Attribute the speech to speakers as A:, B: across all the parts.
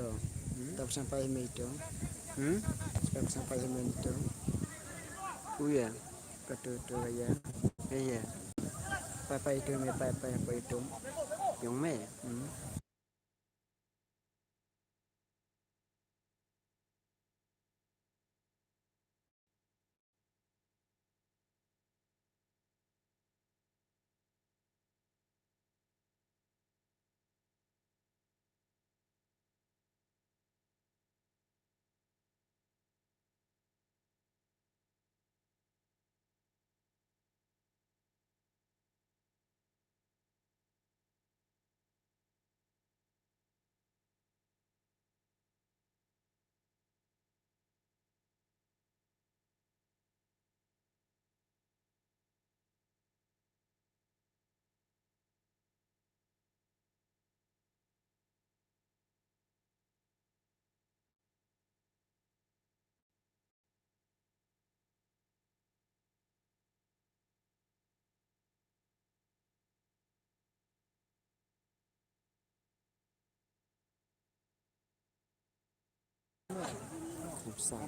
A: Udah. Tapi sampai itu. Sampai itu.
B: Iya.
A: Ketutu ya.
B: Iya.
A: Papa itu me papa apa itu.
B: Yang me.
A: Susah.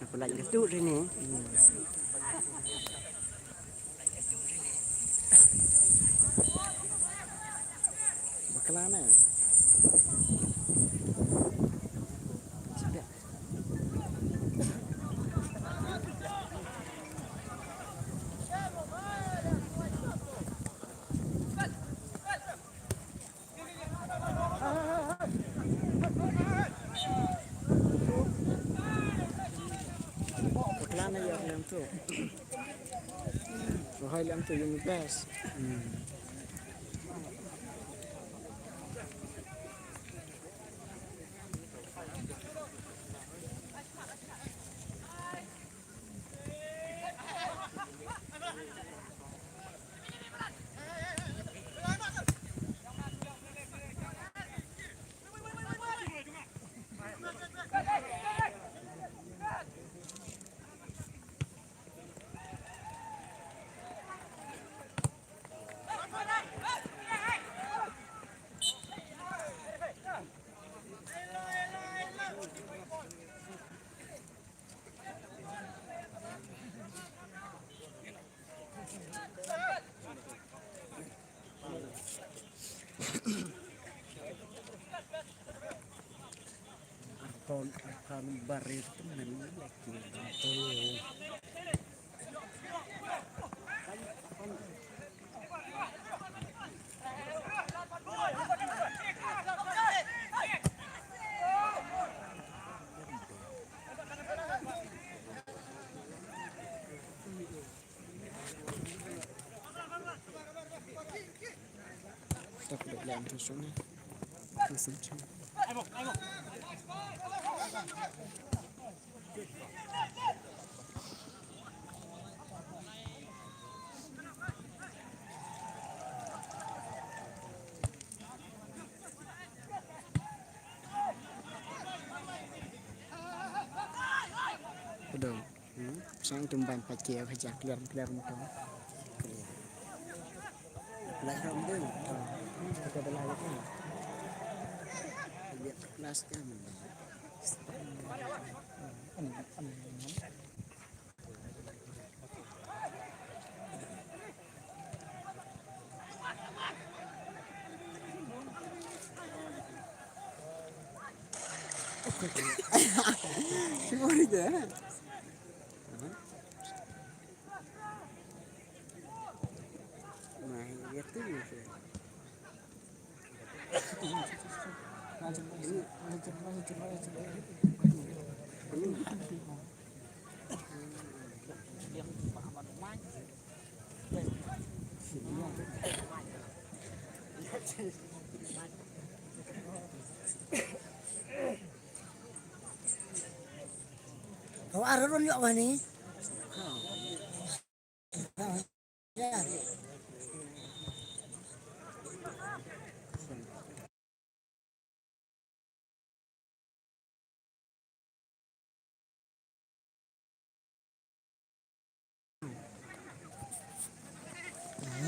B: Aku lagi itu sini.
A: Bakalan
B: Sudah.
A: Bakalan ya yang tu. Rohai yang tu yang best.
B: Kon barit temen lagi.
A: Tak boleh lain terus ni. Masih cuma. Udah. Sang tumbang pakai kerja keluar muka.
B: Lại không được.
A: Kita belah kan.
B: Dia kelas kan.
A: Semua dia.
B: Mà itu sih.
C: Kau arun yuk mana? Ya.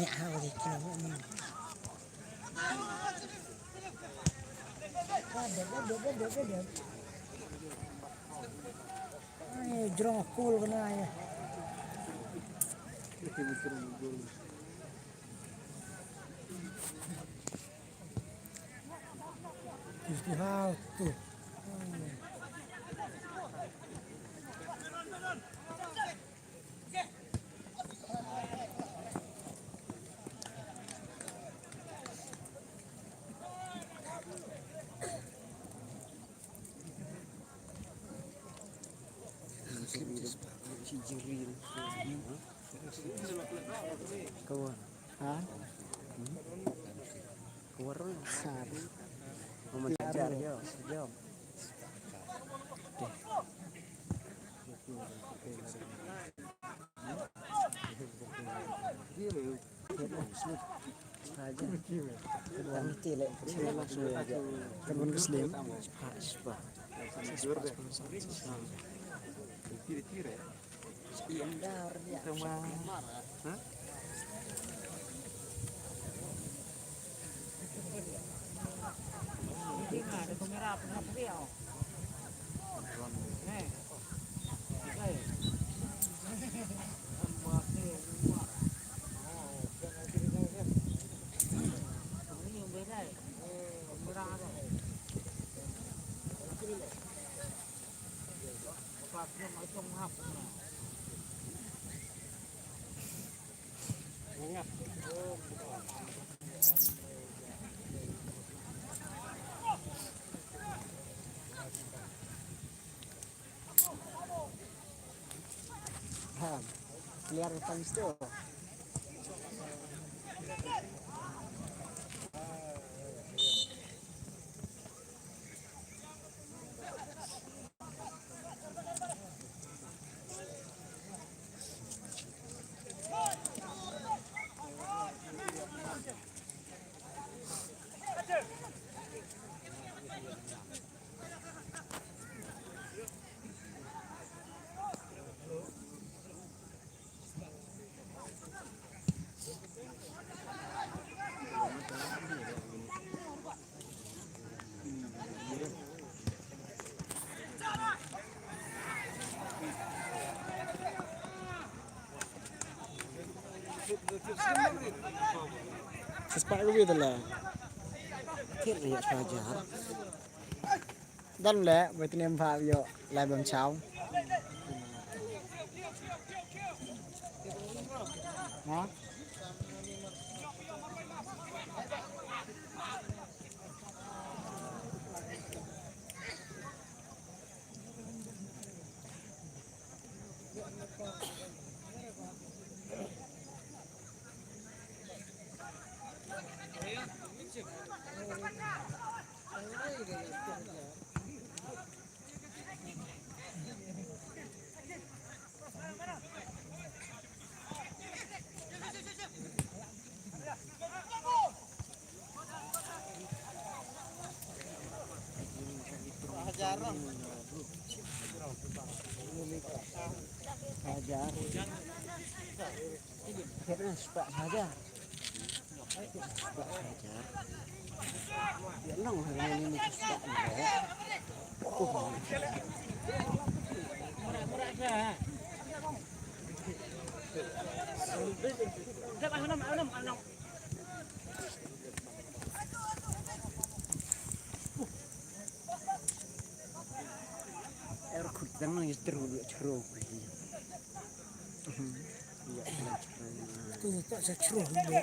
C: Ni hawa di kilo ni. Ada. Ay, jerong cool kena ya. Isti how tu.
B: Kawan. Ha? Kawan sari. Memencar yo, sejam. Saja. Kami tilek, saya langsung aja.
A: Teman Muslim.
B: Hasbah. Indar dia. Liar depan itu.
A: Sespak ko gitu lah.
B: Kiri Fajar.
A: Dan le, với tên em Phạm yo, lại bằng cháu. Hả?
B: Fajar. Kira sepak saja. Sepak Fajar. Ya long hari ini sepak enggak. Oh. Air kudang yang terus.
C: Tu tak securuh ni.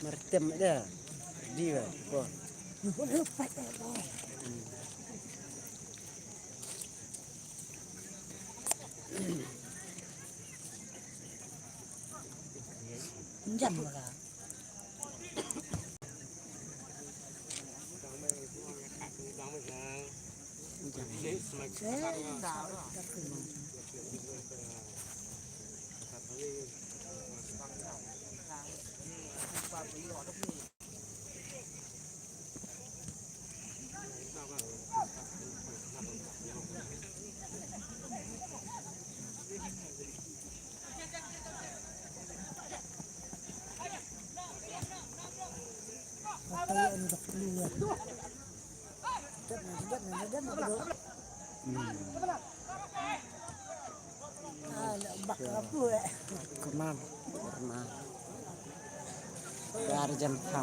B: Mertem ada. Dia. Oh.
C: Lepas dah. Jam lah. Apa yang dah keluar? Jangan. Nak bak apa
B: Kemam. Kemam. Dari jam 8.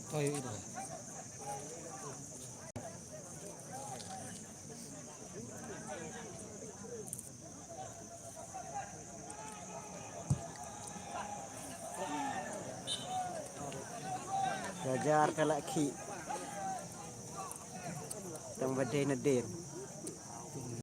C: Kayu itu.
B: Gajar ke laki. Tang badai nadin.